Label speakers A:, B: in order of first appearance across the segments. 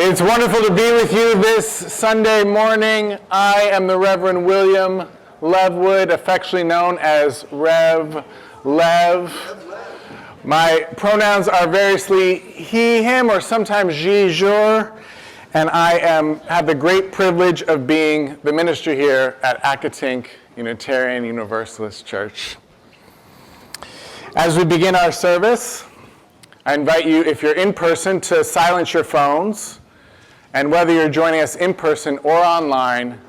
A: It's wonderful to be with you this Sunday morning. I am the Reverend William Levwood, affectionately known as Rev Lev. My pronouns are variously he, him, or sometimes je, jour, and I have the great privilege of being the minister here at Accotink Unitarian Universalist Church. As we begin our service, I invite you, if you're in person, to silence your phones. And whether you're joining us in person or online,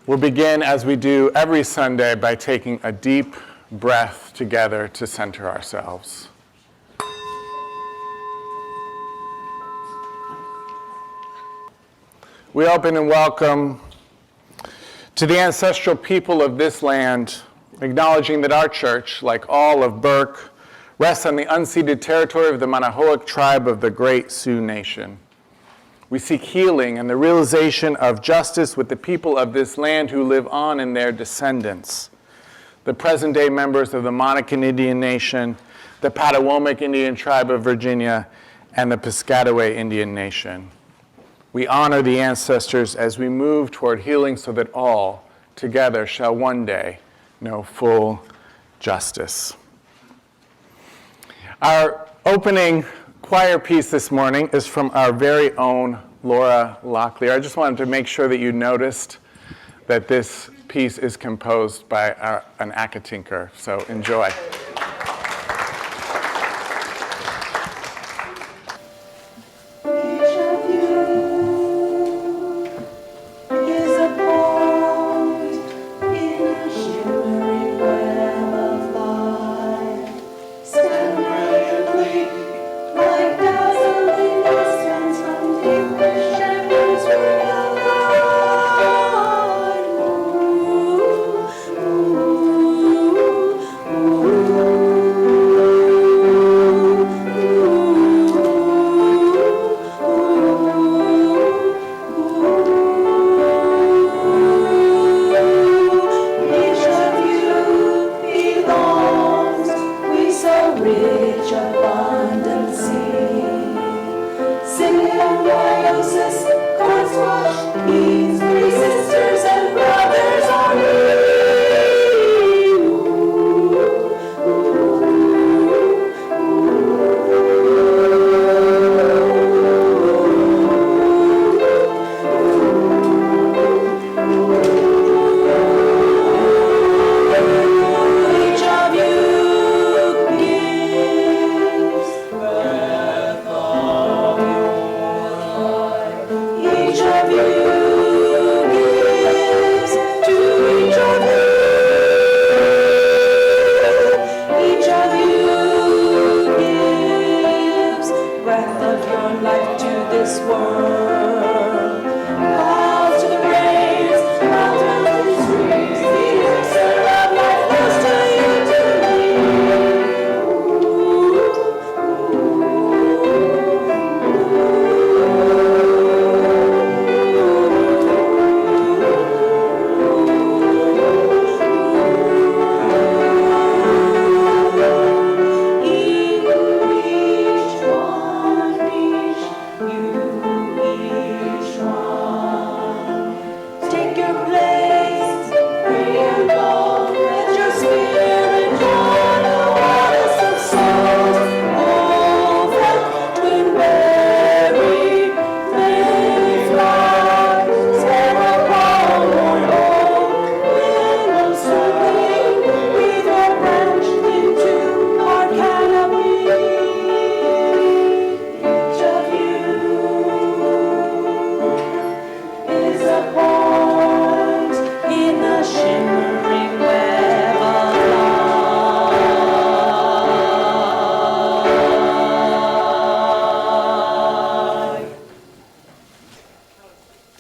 A: we'll begin, as we do every Sunday, by taking a deep breath together to center ourselves. We open and welcome to the ancestral people of this land, acknowledging that our church, like all of Burke, rests on the unceded territory of the Mononoke tribe of the Great Sioux Nation. We seek healing and the realization of justice with the people of this land who live on in their descendants, the present-day members of the Monacan Indian Nation, the Patawomic Indian Tribe of Virginia, and the Piscataway Indian Nation. We honor the ancestors as we move toward healing so that all together shall one day know full justice. Our opening choir piece this morning is from our very own Laura Locklear. I just wanted to make sure that you noticed that this piece is composed by an Accotinker, so enjoy.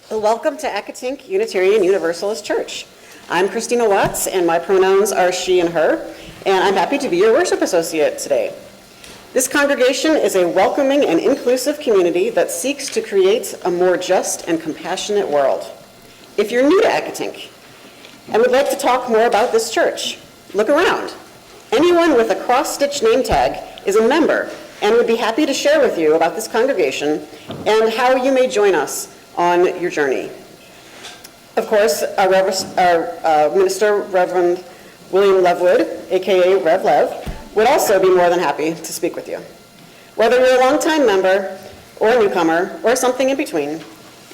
B: Welcome to Accotink Unitarian Universalist Church. I'm Christina Watts, and my pronouns are she and her, and I'm happy to be your worship associate today. This congregation is a welcoming and inclusive community that seeks to create a more just and compassionate world. If you're new to Accotink and would like to talk more about this church, look around. Anyone with a cross-stitch name tag is a member and would be happy to share with you about this congregation and how you may join us on your journey. Of course, our minister, Reverend William Levwood, aka Rev Lev, would also be more than happy to speak with you. Whether you're a longtime member or a newcomer or something in between,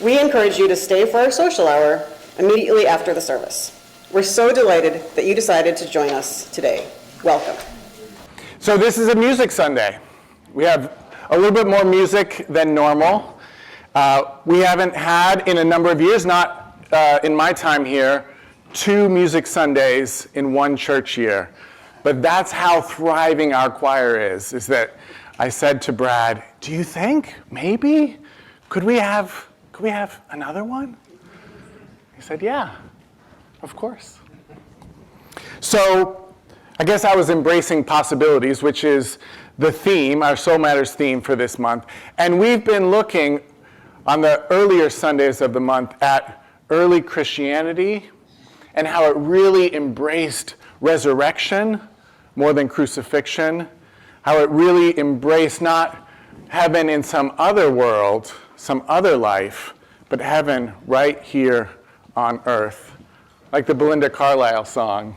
B: we encourage you to stay for our social hour immediately after the service. We're so delighted that you decided to join us today. Welcome.
A: So this is a music Sunday. We have a little bit more music than normal. We haven't had in a number of years, not in my time here, 2 music Sundays in one church year. But that's how thriving our choir is that I said to Brad, do you think maybe could we have another one? He said, yeah, of course. So I guess I was embracing possibilities, which is the theme, our Soul Matters theme for this month. And we've been looking on the earlier Sundays of the month at early Christianity and how it really embraced resurrection more than crucifixion, how it really embraced not heaven in some other world, some other life, but heaven right here on earth. Like the Belinda Carlisle song.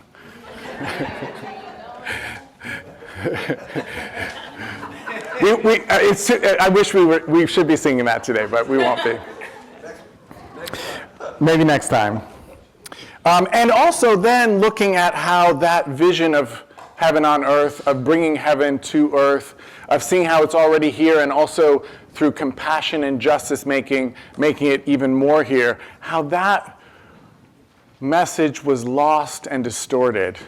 A: I wish we should be singing that today, but we won't be. Maybe next time. And also then looking at how that vision of heaven on earth, of bringing heaven to earth, of seeing how it's already here, and also through compassion and justice making it even more here, how that message was lost and distorted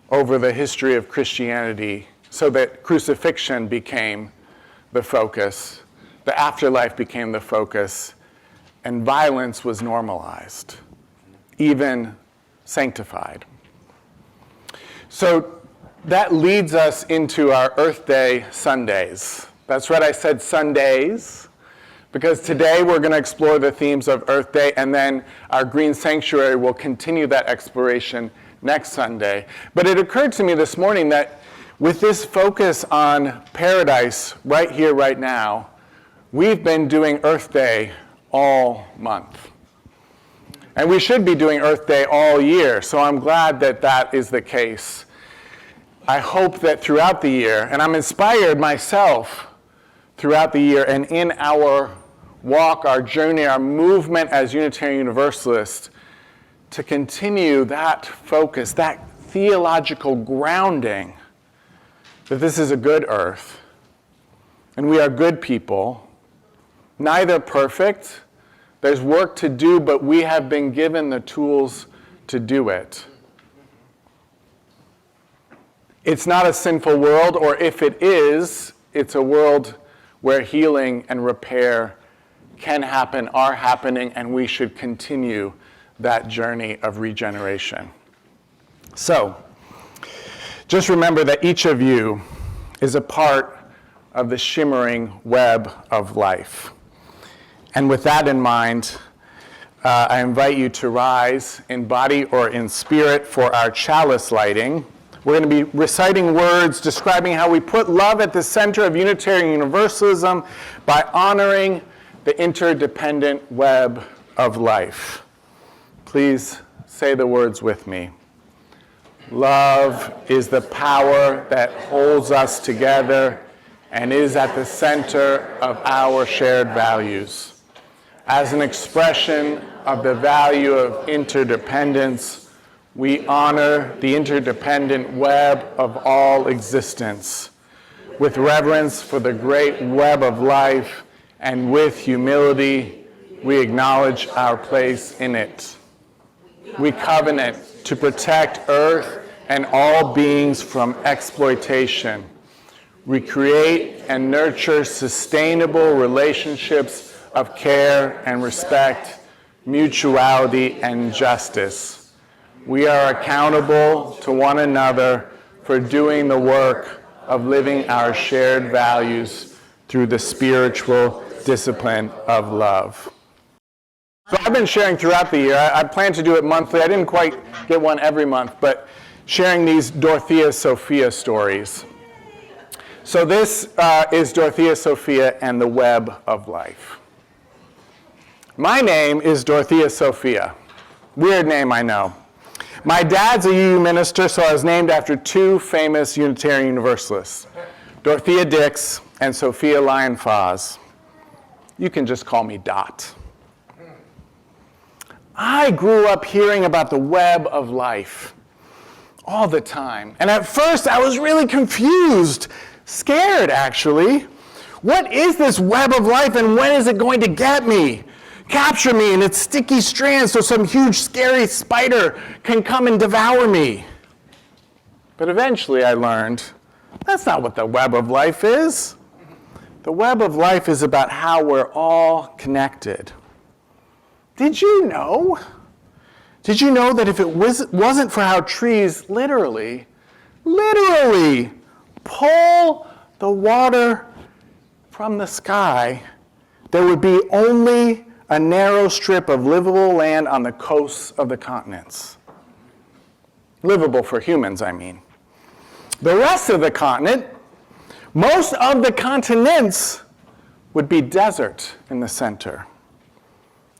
A: over the history of Christianity, so that crucifixion became the focus, the afterlife became the focus, and violence was normalized, even sanctified. So that leads us into our Earth Day Sundays. That's right, I said Sundays, because today we're going to explore the themes of Earth Day, and then our Green Sanctuary will continue that exploration next Sunday. But it occurred to me this morning that with this focus on paradise right here, right now, we've been doing Earth Day all month. And we should be doing Earth Day all year, so I'm glad that that is the case. I hope that throughout the year, and I'm inspired myself throughout the year, and in our walk, our journey, our movement as Unitarian Universalists, to continue that focus, that theological grounding, that this is a good earth, and we are good people, neither perfect. There's work to do, but we have been given the tools to do it. It's not a sinful world, or if it is, it's a world where healing and repair can happen, are happening, and we should continue that journey of regeneration. So, just remember that each of you is a part of the shimmering web of life. And with that in mind, I invite you to rise in body or in spirit for our chalice lighting. We're going to be reciting words describing how we put love at the center of Unitarian Universalism by honoring the interdependent web of life. Please say the words with me. Love is the power that holds us together and is at the center of our shared values. As an expression of the value of interdependence, we honor the interdependent web of all existence. With reverence for the great web of life and with humility, we acknowledge our place in it. We covenant to protect Earth and all beings from exploitation. We create and nurture sustainable relationships of care and respect, mutuality and justice. We are accountable to one another for doing the work of living our shared values through the spiritual discipline of love. So I've been sharing throughout the year. I plan to do it monthly. I didn't quite get one every month, but sharing these Dorothea Sophia stories. So this is Dorothea Sophia and the Web of Life. My name is Dorothea Sophia. Weird name, I know. My dad's a UU minister, so I was named after two famous Unitarian Universalists, Dorothea Dix and Sophia Lyon Foz. You can just call me Dot. I grew up hearing about the web of life all the time. And at first, I was really confused, scared, actually. What is this web of life, and when is it going to get me? Capture me in its sticky strands so some huge, scary spider can come and devour me. But eventually, I learned that's not what the web of life is. The web of life is about how we're all connected. Did you know? Did you know that if it wasn't for how trees literally pull the water from the sky, there would be only a narrow strip of livable land on the coasts of the continents? Livable for humans, I mean. The rest of the continent, most of the continents, would be desert in the center.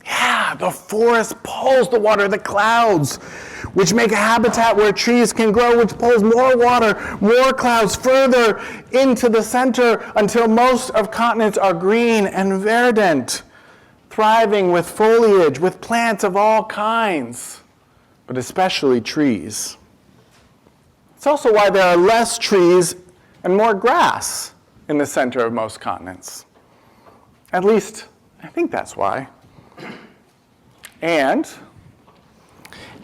A: Yeah, the forest pulls the water, the clouds, which make a habitat where trees can grow, which pulls more water, more clouds further into the center until most of continents are green and verdant, thriving with foliage, with plants of all kinds, but especially trees. It's also why there are less trees and more grass in the center of most continents. At least, I think that's why. And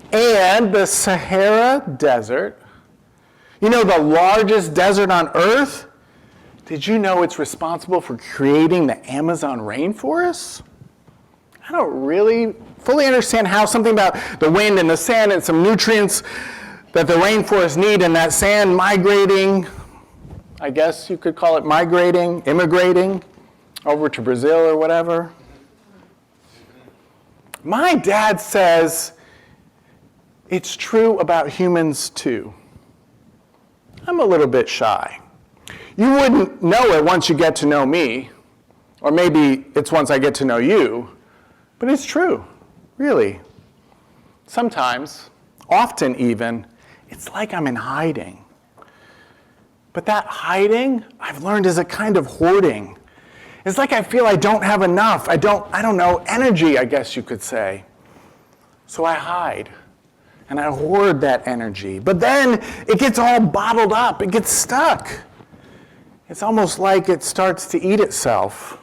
A: the Sahara Desert, you know, the largest desert on Earth, did you know it's responsible for creating the Amazon rainforest? I don't really fully understand how something about the wind and the sand and some nutrients that the rainforests need and that sand migrating, I guess you could call it migrating, immigrating over to Brazil or whatever. My dad says it's true about humans too. I'm a little bit shy. You wouldn't know it once you get to know me, or maybe it's once I get to know you, but it's true, really. Sometimes, often even, it's like I'm in hiding. But that hiding, I've learned, is a kind of hoarding. It's like I feel I don't have enough. I don't know, energy, I guess you could say. So I hide, and I hoard that energy. But then it gets all bottled up. It gets stuck. It's almost like it starts to eat itself.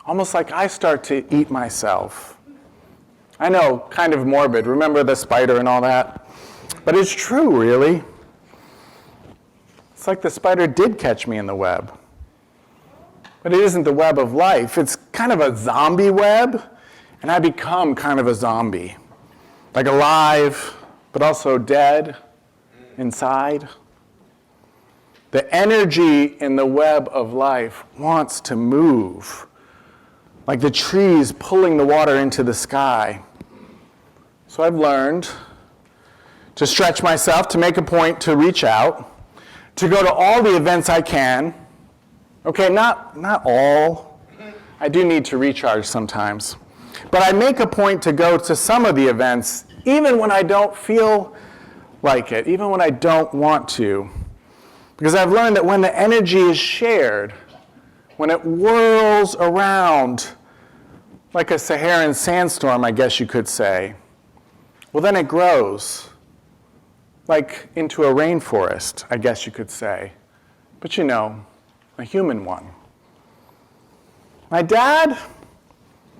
A: Almost like I start to eat myself. I know, kind of morbid. Remember the spider and all that? But it's true, really. It's like the spider did catch me in the web. But it isn't the web of life. It's kind of a zombie web, and I become kind of a zombie. Like alive, but also dead inside. The energy in the web of life wants to move, like the trees pulling the water into the sky. So I've learned to stretch myself, to make a point to reach out, to go to all the events I can. Okay, not all. I do need to recharge sometimes. But I make a point to go to some of the events, even when I don't feel like it, even when I don't want to. Because I've learned that when the energy is shared, when it whirls around like a Saharan sandstorm, I guess you could say, well, then it grows, like into a rainforest, I guess you could say. But you know, a human one. My dad,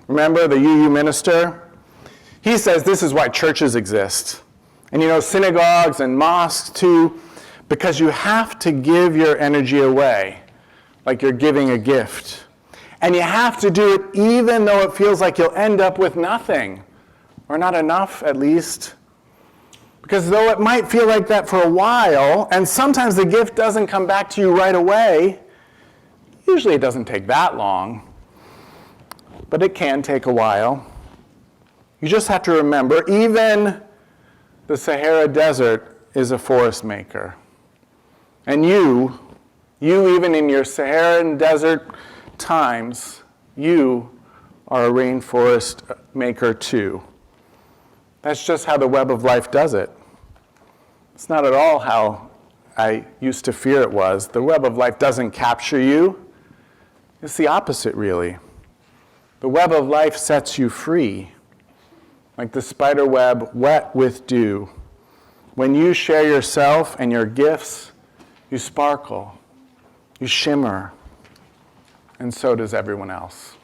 A: remember the UU minister? He says this is why churches exist. And you know, synagogues and mosques too, because you have to give your energy away, like you're giving a gift. And you have to do it even though it feels like you'll end up with nothing, or not enough at least. Because though it might feel like that for a while, and sometimes the gift doesn't come back to you right away, usually it doesn't take that long, but it can take a while. You just have to remember, even the Sahara Desert is a forest maker. And you You, even in your Saharan desert times, you are a rainforest maker too. That's just how the web of life does it. It's not at all how I used to fear it was. The web of life doesn't capture you. It's the opposite, really. The web of life sets you free, like the spider web wet with dew. When you share yourself and your gifts, you sparkle, you shimmer, and so does everyone else.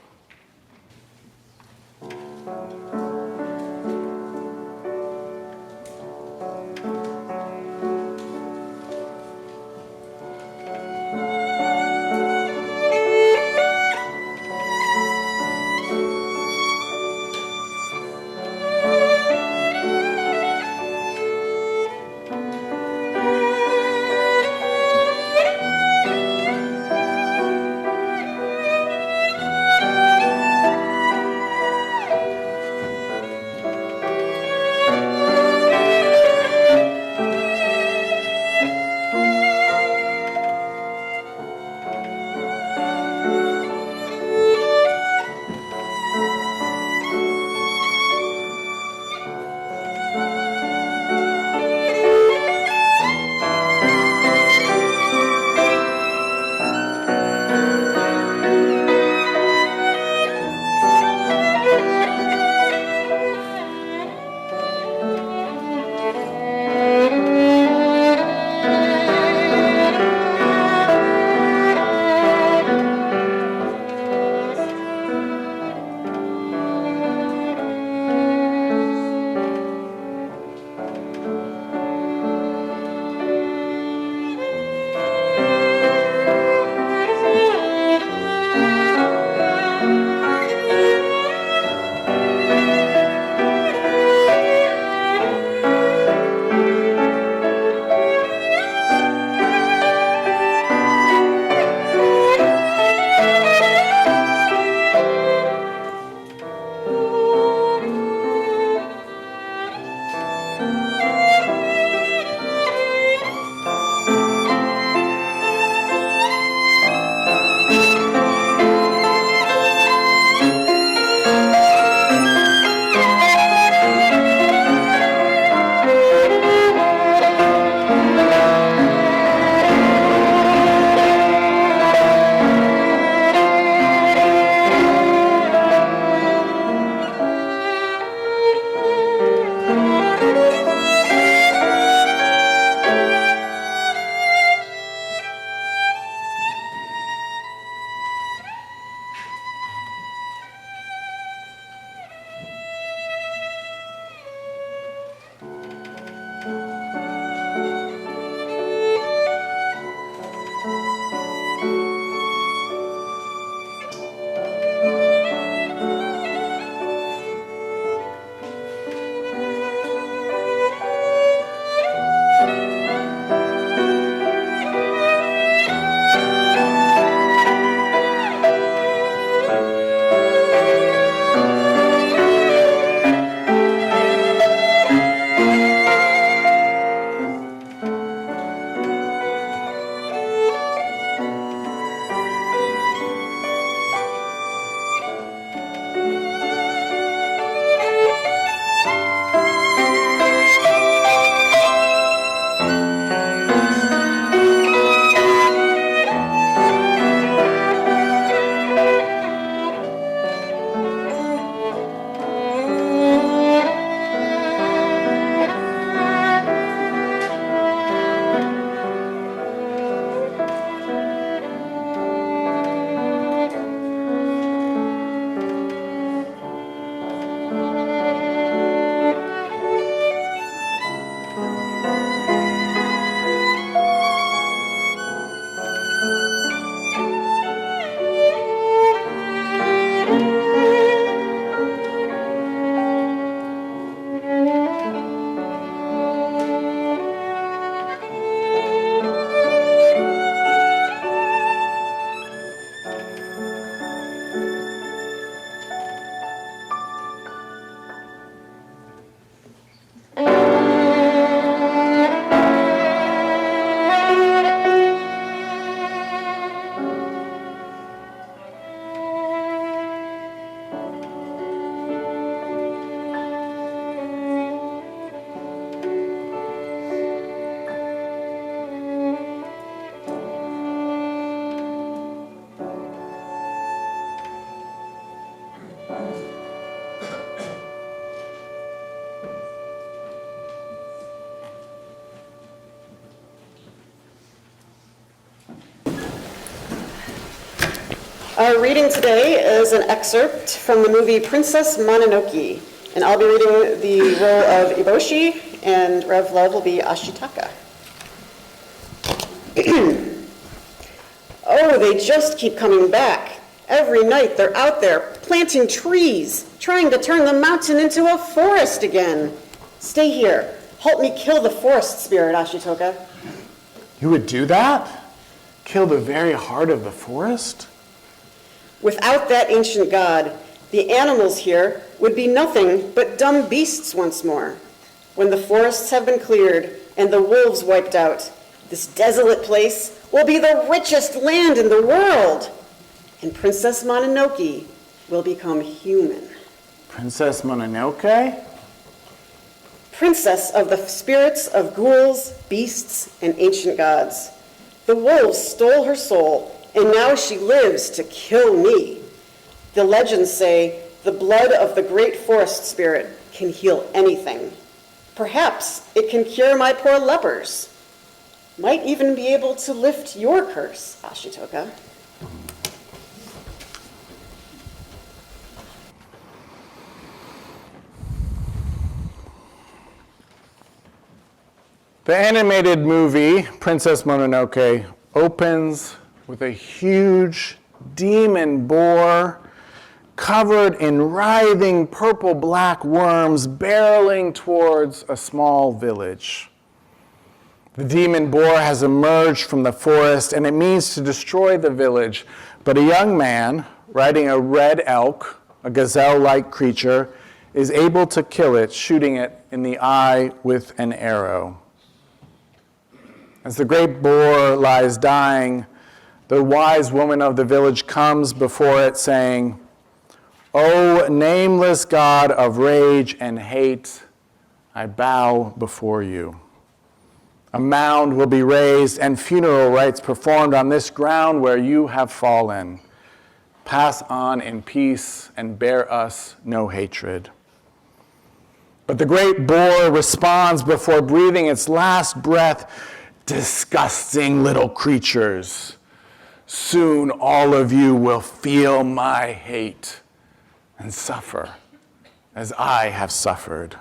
B: Our reading today is an excerpt from the movie Princess Mononoke, and I'll be reading the role of Eboshi, and Rev Lev will be Ashitaka. Oh, they just keep coming back. Every night they're out there planting trees, trying to turn the mountain into a forest again. Stay here. Help me kill the forest spirit, Ashitoka.
A: You would do that? Kill the very heart of the forest?
B: Without that ancient god, the animals here would be nothing but dumb beasts once more. When the forests have been cleared and the wolves wiped out, this desolate place will be the richest land in the world. And Princess Mononoke will become human.
A: Princess Mononoke?
B: Princess of the spirits of ghouls, beasts, and ancient gods. The wolves stole her soul, and now she lives to kill me. The legends say the blood of the great forest spirit can heal anything. Perhaps it can cure my poor lepers. Might even be able to lift your curse, Ashitoka.
A: The animated movie, Princess Mononoke, opens with a huge demon boar covered in writhing purple-black worms barreling towards a small village. The demon boar has emerged from the forest, and it means to destroy the village. But a young man, riding a red elk, a gazelle-like creature, is able to kill it, shooting it in the eye with an arrow. As the great boar lies dying, the wise woman of the village comes before it, saying, "O nameless God of rage and hate, I bow before you. A mound will be raised and funeral rites performed on this ground where you have fallen. Pass on in peace and bear us no hatred." But the great boar responds before breathing its last breath, "Disgusting little creatures, soon all of you will feel my hate and suffer as I have suffered."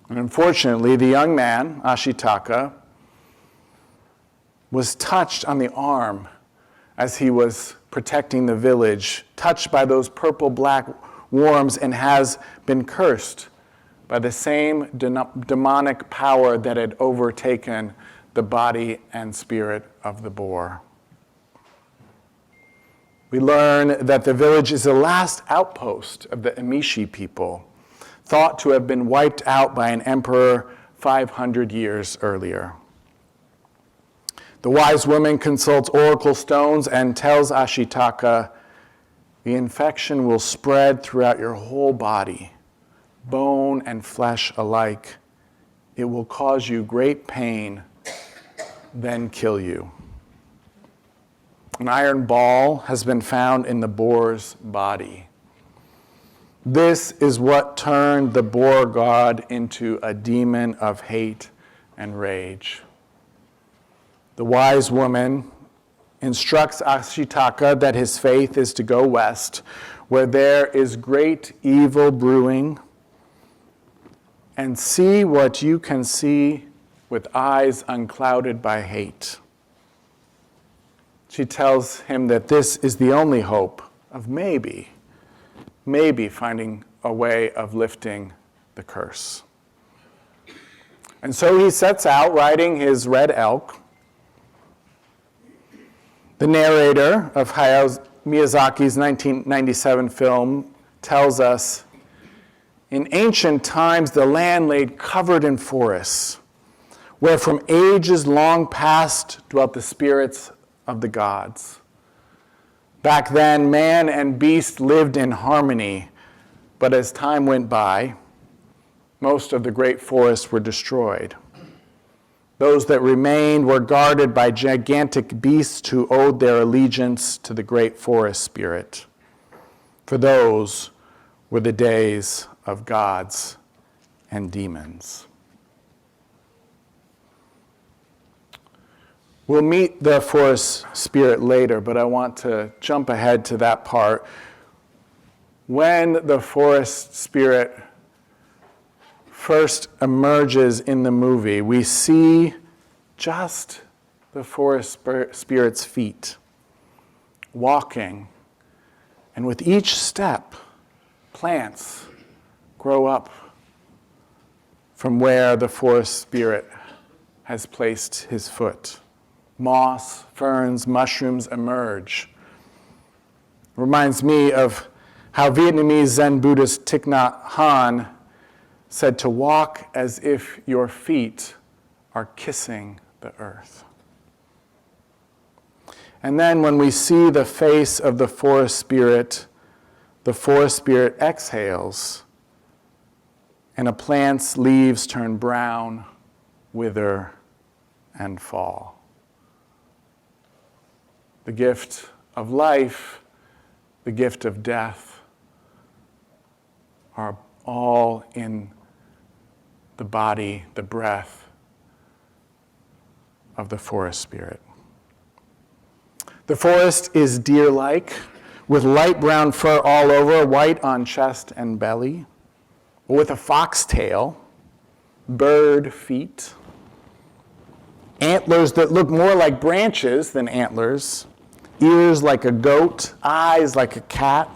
A: And unfortunately, the young man, Ashitaka, was touched on the arm as he was protecting the village, touched by those purple-black worms, and has been cursed by the same demonic power that had overtaken the body and spirit of the boar. We learn that the village is the last outpost of the Emishi people, thought to have been wiped out by an emperor 500 years earlier. The wise woman consults oracle stones and tells Ashitaka, "The infection will spread throughout your whole body, bone and flesh alike. It will cause you great pain, then kill you." An iron ball has been found in the boar's body. This is what turned the boar god into a demon of hate and rage. The wise woman instructs Ashitaka that his faith is to go west, where there is great evil brewing, and see what you can see with eyes unclouded by hate. She tells him that this is the only hope of maybe finding a way of lifting the curse. And so he sets out riding his red elk. The narrator of Hayao Miyazaki's 1997 film tells us, "In ancient times, the land lay covered in forests, where from ages long past dwelt the spirits of the gods. Back then, man and beast lived in harmony, but as time went by, most of the great forests were destroyed. Those that remained were guarded by gigantic beasts who owed their allegiance to the great forest spirit. For those were the days of gods and demons." We'll meet the forest spirit later, but I want to jump ahead to that part. When the forest spirit first emerges in the movie, we see just the forest spirit's feet walking, and with each step, plants grow up from where the forest spirit has placed his foot. Moss, ferns, mushrooms emerge. Reminds me of how Vietnamese Zen Buddhist Thich Nhat Hanh said to walk as if your feet are kissing the earth. And then when we see the face of the forest spirit exhales, and a plant's leaves turn brown, wither, and fall. The gift of life, the gift of death, are all in the body, the breath of the forest spirit. The forest is deer-like, with light brown fur all over, white on chest and belly, with a fox tail, bird feet, antlers that look more like branches than antlers, ears like a goat, eyes like a cat,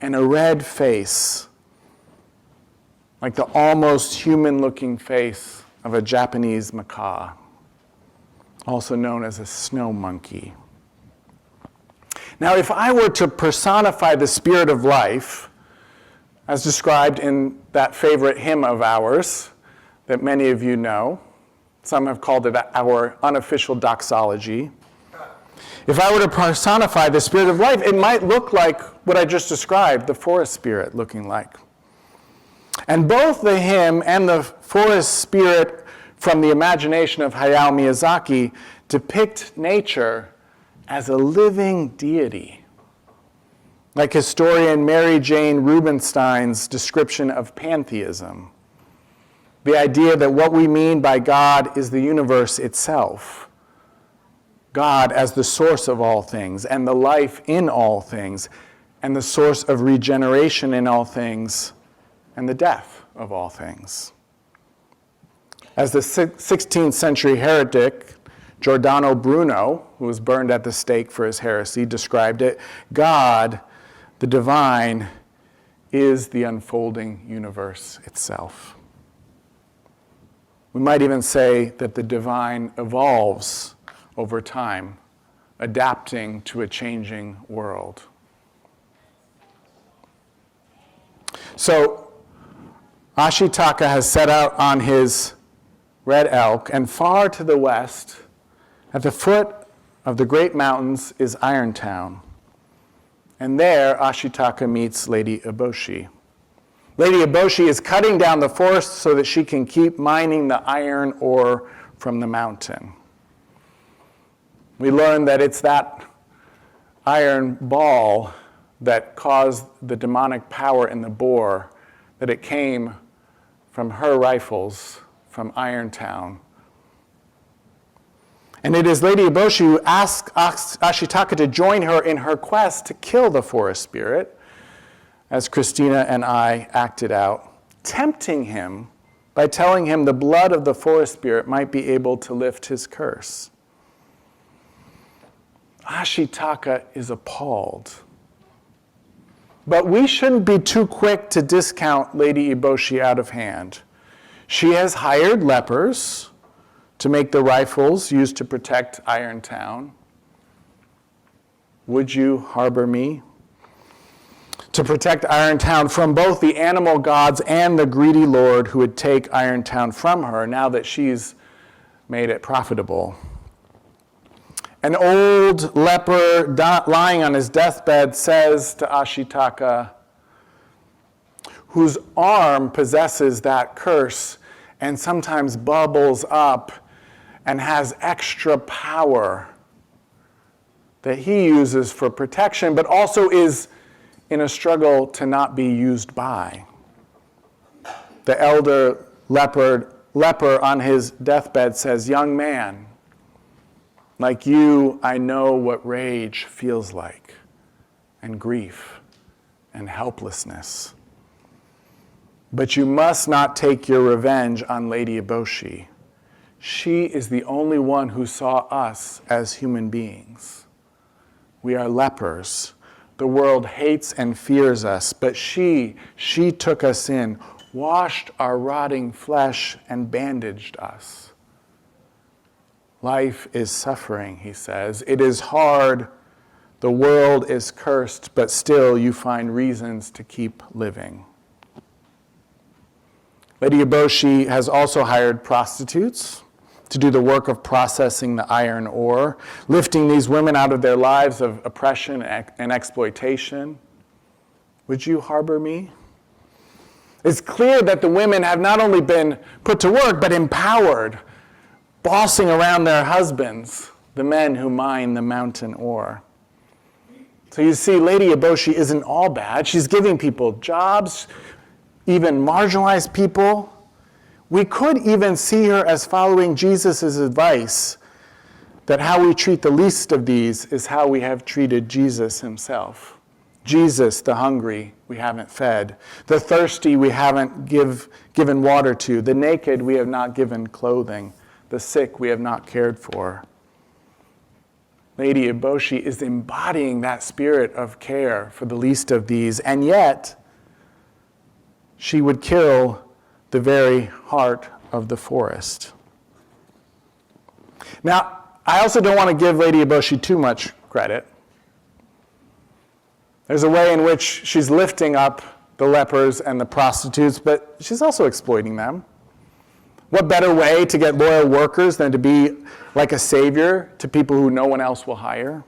A: and a red face, like the almost human-looking face of a Japanese macaw, also known as a snow monkey. Now, if I were to personify the spirit of life, as described in that favorite hymn of ours that many of you know, some have called it our unofficial doxology. If I were to personify the spirit of life, it might look like what I just described, the forest spirit looking like. And both the hymn and the forest spirit from the imagination of Hayao Miyazaki depict nature as a living deity, like historian Mary Jane Rubenstein's description of pantheism, the idea that what we mean by God is the universe itself, God as the source of all things and the life in all things and the source of regeneration in all things and the death of all things. As the 16th century heretic Giordano Bruno, who was burned at the stake for his heresy, described it, God, the divine, is the unfolding universe itself. We might even say that the divine evolves over time, adapting to a changing world. So, Ashitaka has set out on his red elk, and far to the west, at the foot of the great mountains, is Irontown. And there, Ashitaka meets Lady Eboshi. Lady Eboshi is cutting down the forest so that she can keep mining the iron ore from the mountain. We learn that it's that iron ball that caused the demonic power in the boar, that it came from her rifles from Irontown. And it is Lady Eboshi who asks Ashitaka to join her in her quest to kill the forest spirit, as Christina and I acted out, tempting him by telling him the blood of the forest spirit might be able to lift his curse. Ashitaka is appalled. But we shouldn't be too quick to discount Lady Eboshi out of hand. She has hired lepers to make the rifles used to protect Irontown. Would you harbor me? To protect Irontown from both the animal gods and the greedy lord who would take Irontown from her now that she's made it profitable. An old leper lying on his deathbed says to Ashitaka, whose arm possesses that curse and sometimes bubbles up and has extra power that he uses for protection, but also is in a struggle to not be used by. The elder leper on his deathbed says, young man, Like you, I know what rage feels like, and grief, and helplessness. But you must not take your revenge on Lady Eboshi. She is the only one who saw us as human beings. We are lepers. The world hates and fears us, but she took us in, washed our rotting flesh, and bandaged us. Life is suffering, he says. It is hard. The world is cursed, but still you find reasons to keep living. Lady Eboshi has also hired prostitutes to do the work of processing the iron ore, lifting these women out of their lives of oppression and exploitation. Would you harbor me? It's clear that the women have not only been put to work, but empowered, bossing around their husbands, the men who mine the mountain ore. So you see, Lady Eboshi isn't all bad. She's giving people jobs, even marginalized people. We could even see her as following Jesus' advice that how we treat the least of these is how we have treated Jesus himself. Jesus, the hungry, we haven't fed. The thirsty, we haven't given water to. The naked, we have not given clothing. The sick, we have not cared for. Lady Eboshi is embodying that spirit of care for the least of these, and yet she would kill the very heart of the forest. Now, I also don't want to give Lady Eboshi too much credit. There's a way in which she's lifting up the lepers and the prostitutes, but she's also exploiting them. What better way to get loyal workers than to be like a savior to people who no one else will hire?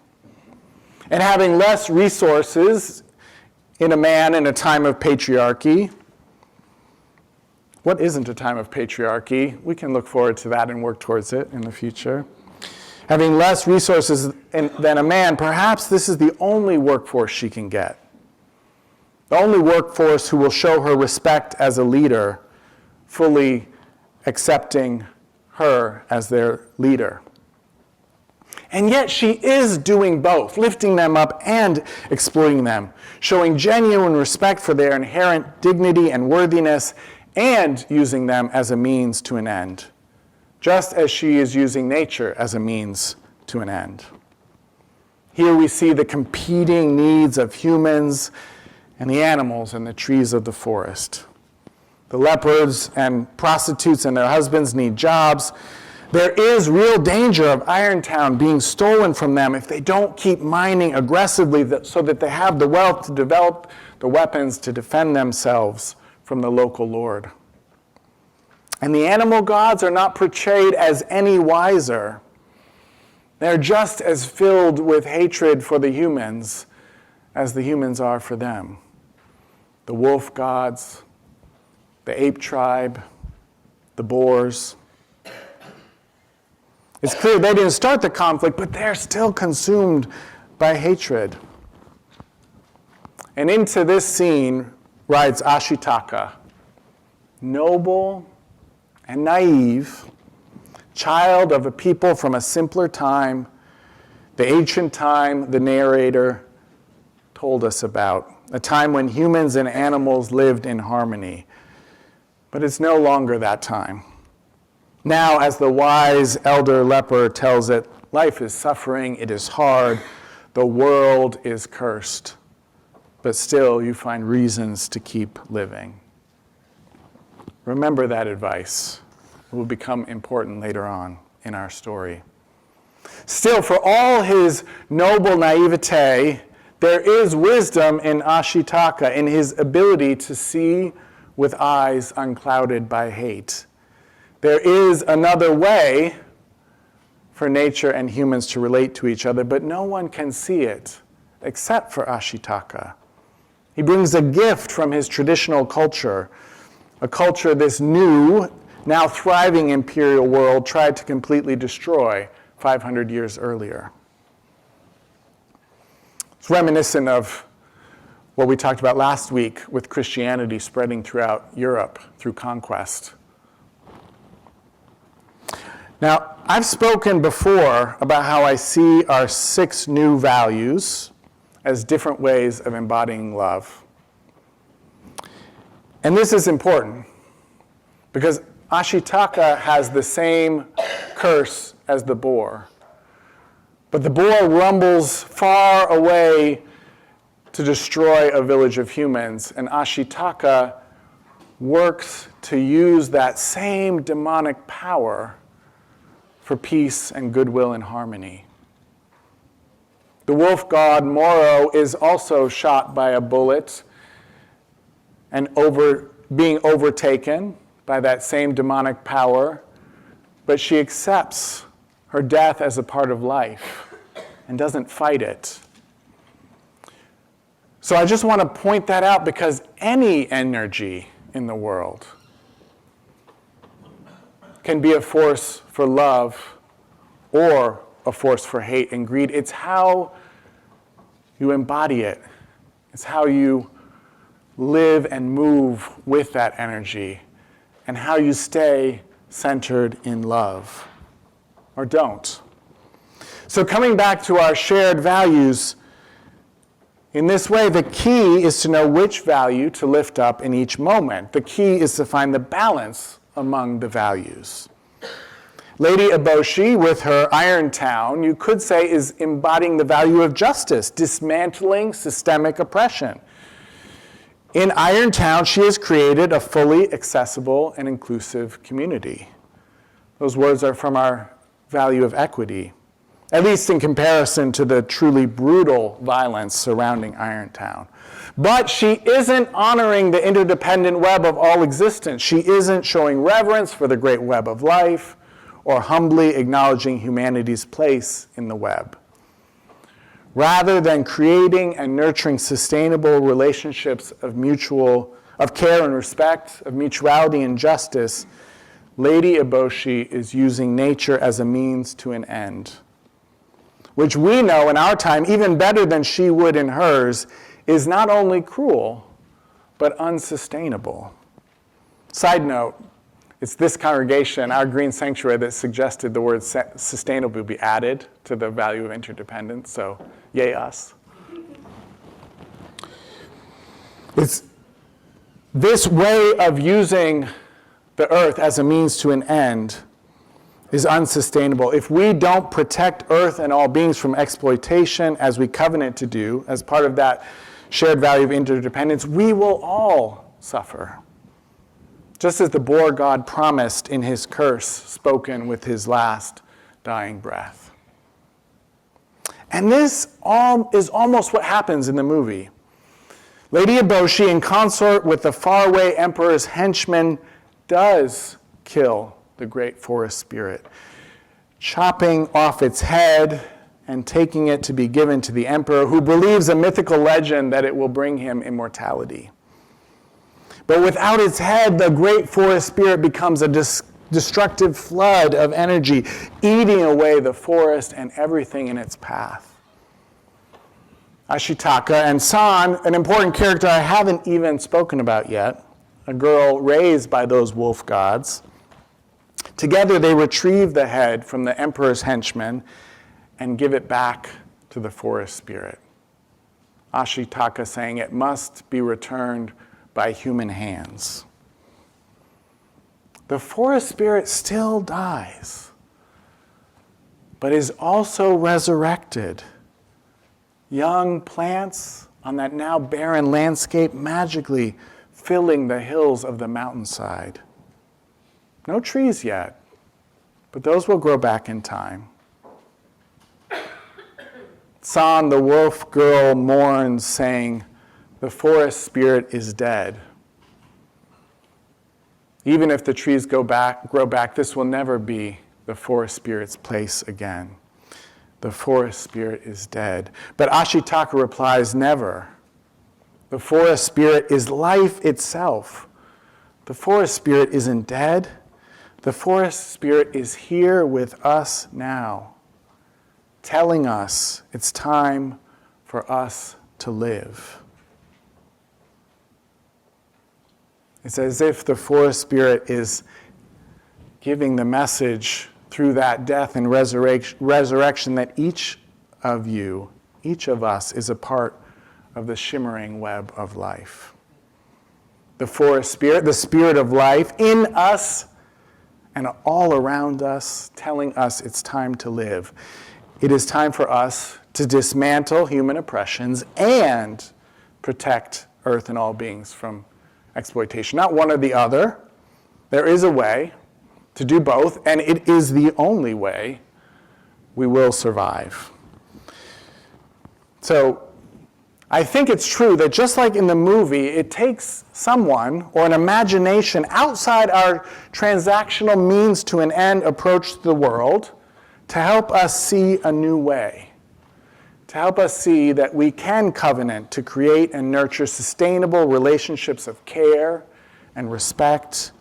A: And having less resources in a man in a time of patriarchy. What isn't a time of patriarchy? We can look forward to that and work towards it in the future. Having less resources than a man, perhaps this is the only workforce she can get. The only workforce who will show her respect as a leader, fully accepting her as their leader. And yet she is doing both, lifting them up and exploiting them, showing genuine respect for their inherent dignity and worthiness, and using them as a means to an end, just as she is using nature as a means to an end. Here we see the competing needs of humans and the animals and the trees of the forest. The lepers and prostitutes and their husbands need jobs. There is real danger of Irontown being stolen from them if they don't keep mining aggressively so that they have the wealth to develop the weapons to defend themselves from the local lord. And the animal gods are not portrayed as any wiser. They're just as filled with hatred for the humans as the humans are for them. The wolf gods, the ape tribe, the boars. It's clear they didn't start the conflict, but they're still consumed by hatred. And into this scene rides Ashitaka, noble and naive, child of a people from a simpler time, the ancient time the narrator told us about, a time when humans and animals lived in harmony. But it's no longer that time. Now, as the wise elder leper tells it, life is suffering, it is hard, the world is cursed. But still, you find reasons to keep living. Remember that advice. It will become important later on in our story. Still, for all his noble naivete, there is wisdom in Ashitaka, in his ability to see with eyes unclouded by hate. There is another way for nature and humans to relate to each other, but no one can see it except for Ashitaka. He brings a gift from his traditional culture, a culture this new, now thriving imperial world tried to completely destroy 500 years earlier. It's reminiscent of what we talked about last week with Christianity spreading throughout Europe through conquest. Now, I've spoken before about how I see our 6 new values as different ways of embodying love. And this is important because Ashitaka has the same curse as the boar. But the boar rumbles far away to destroy a village of humans, and Ashitaka works to use that same demonic power for peace and goodwill and harmony. The wolf god Moro is also shot by a bullet and being overtaken by that same demonic power, but she accepts her death as a part of life and doesn't fight it. So I just want to point that out because any energy in the world can be a force for love or a force for hate and greed. It's how you embody it. It's how you live and move with that energy and how you stay centered in love or don't. So coming back to our shared values, in this way, the key is to know which value to lift up in each moment. The key is to find the balance among the values. Lady Eboshi, with her Iron Town, you could say is embodying the value of justice, dismantling systemic oppression. In Iron Town, she has created a fully accessible and inclusive community. Those words are from our value of equity, at least in comparison to the truly brutal violence surrounding Irontown. But she isn't honoring the interdependent web of all existence. She isn't showing reverence for the great web of life or humbly acknowledging humanity's place in the web. Rather than creating and nurturing sustainable relationships of care and respect, of mutuality and justice, Lady Eboshi is using nature as a means to an end, which we know in our time, even better than she would in hers, is not only cruel, but unsustainable. Side note, it's this congregation, our Green Sanctuary, that suggested the word sustainable be added to the value of interdependence, so yay us. It's this way of using the earth as a means to an end is unsustainable. If we don't protect earth and all beings from exploitation as we covenant to do, as part of that shared value of interdependence, we will all suffer. Just as the boar god promised in his curse spoken with his last dying breath. And this is almost what happens in the movie. Lady Eboshi, in consort with the faraway emperor's henchmen, does kill the great forest spirit, chopping off its head and taking it to be given to the emperor, who believes a mythical legend that it will bring him immortality. But without its head, the great forest spirit becomes a destructive flood of energy, eating away the forest and everything in its path. Ashitaka and San, an important character I haven't even spoken about yet, a girl raised by those wolf gods, together they retrieve the head from the emperor's henchmen and give it back to the forest spirit. Ashitaka saying it must be returned by human hands. The forest spirit still dies, but is also resurrected. Young plants on that now barren landscape magically filling the hills of the mountainside. No trees yet, but those will grow back in time. San, the wolf girl, mourns, saying, "The forest spirit is dead. Even if the trees grow back, this will never be the forest spirit's place again. The forest spirit is dead." But Ashitaka replies, "Never. The forest spirit is life itself. The forest spirit isn't dead. The forest spirit is here with us now, telling us it's time for us to live." It's as if the forest spirit is giving the message through that death and resurrection, that each of you, each of us, is a part of the shimmering web of life. The forest spirit, the spirit of life in us and all around us, telling us it's time to live. It is time for us to dismantle human oppressions and protect Earth and all beings from exploitation. Not one or the other. There is a way to do both, and it is the only way we will survive. So I think it's true that just like in the movie, it takes someone or an imagination outside our transactional means to an end approach to the world to help us see a new way, to help us see that we can covenant to create and nurture sustainable relationships of care and respect,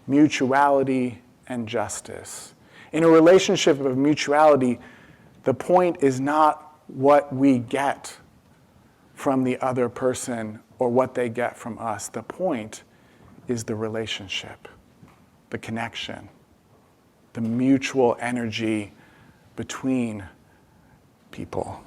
A: mutuality, and justice. In a relationship of mutuality, the point is not what we get from the other person or what they get from us. The point is the relationship, the connection, the mutual energy between people.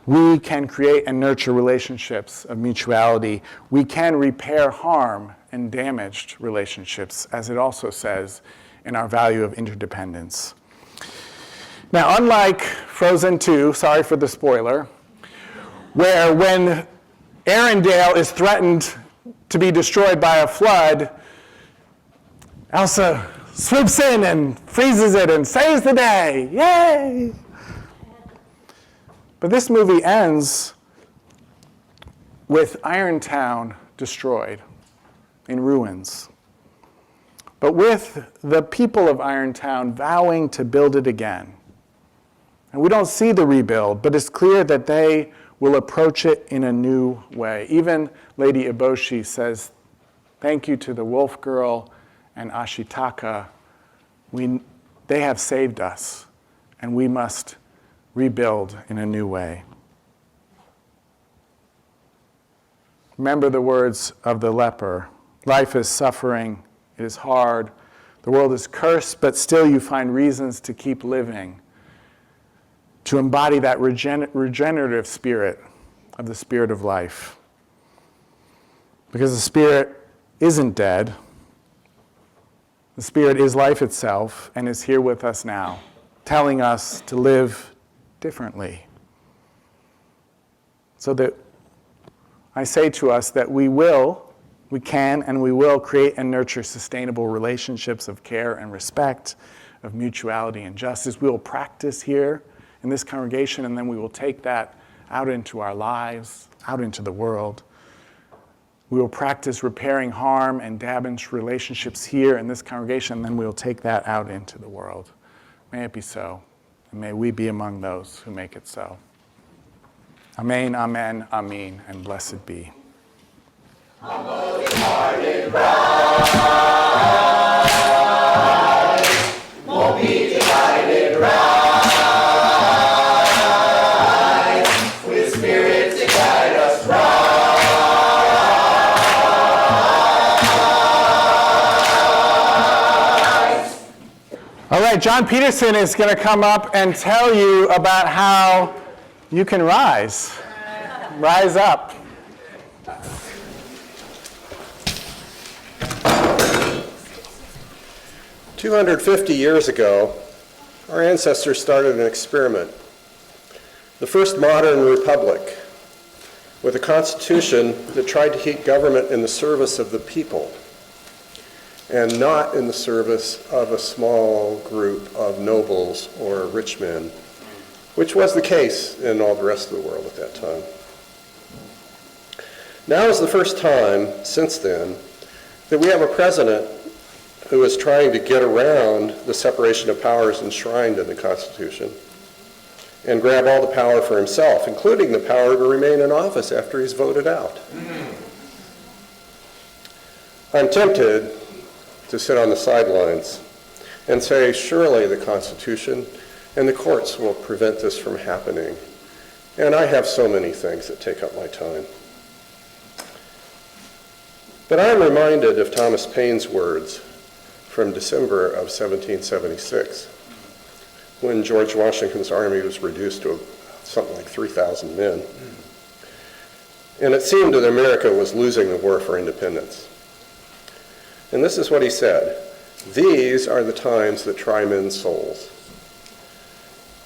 A: We can create and nurture relationships of mutuality. We can repair harm and damaged relationships, as it also says in our value of interdependence. Now, unlike Frozen 2, sorry for the spoiler, where when Arendelle is threatened to be destroyed by a flood, Elsa swoops in and freezes it and saves the day. Yay! But this movie ends with Irontown destroyed, in ruins, but with the people of Irontown vowing to build it again. And we don't see the rebuild, but it's clear that they will approach it in a new way. Even Lady Eboshi says, thank you to the Wolf Girl and Ashitaka. They have saved us, and we must rebuild in a new way. Remember the words of the leper. Life is suffering. It is hard. The world is cursed, but still you find reasons to keep living, to embody that regenerative spirit of the spirit of life. Because the spirit isn't dead. The spirit is life itself and is here with us now, telling us to live differently. So that I say to us that we can and we will create and nurture sustainable relationships of care and respect, of mutuality and justice. We will practice here in this congregation, and then we will take that out into our lives, out into the world. We will practice repairing harm and damaged relationships here in this congregation, and then we will take that out into the world. May it be so, and may we be among those who make it so. Amen, amen, amen, and blessed be.
C: Humble-hearted rise, won't be divided, rise, with spirit to guide us, rise.
A: All right, John Peterson is going to come up and tell you about how you can rise. Rise up.
D: 250 years ago, our ancestors started an experiment. The first modern republic, with a constitution that tried to keep government in the service of the people and not in the service of a small group of nobles or rich men, which was the case in all the rest of the world at that time. Now is the first time since then that we have a president who is trying to get around the separation of powers enshrined in the Constitution and grab all the power for himself, including the power to remain in office after he's voted out. I'm tempted to sit on the sidelines and say, surely the Constitution and the courts will prevent this from happening. And I have so many things that take up my time. But I'm reminded of Thomas Paine's words from December of 1776, when George Washington's army was reduced to something like 3,000 men. And it seemed that America was losing the war for independence. And this is what he said: "These are the times that try men's souls.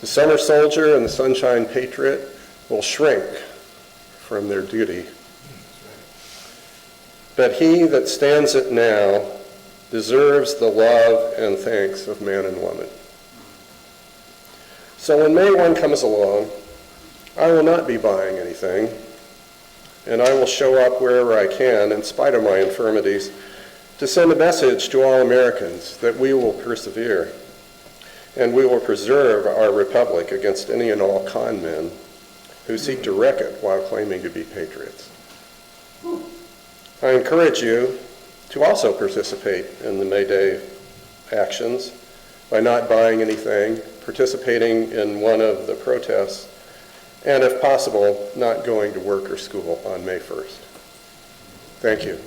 D: The summer soldier and the sunshine patriot will shrink from their duty. But he that stands it now deserves the love and thanks of man and woman." So when May 1 comes along, I will not be buying anything, and I will show up wherever I can, in spite of my infirmities, to send a message to all Americans that we will persevere, and we will preserve our republic against any and all con men who seek to wreck it while claiming to be patriots. I encourage you to also participate in the May Day actions by not buying anything, participating in one of the protests, and if possible, not going to work or school on May 1st. Thank you.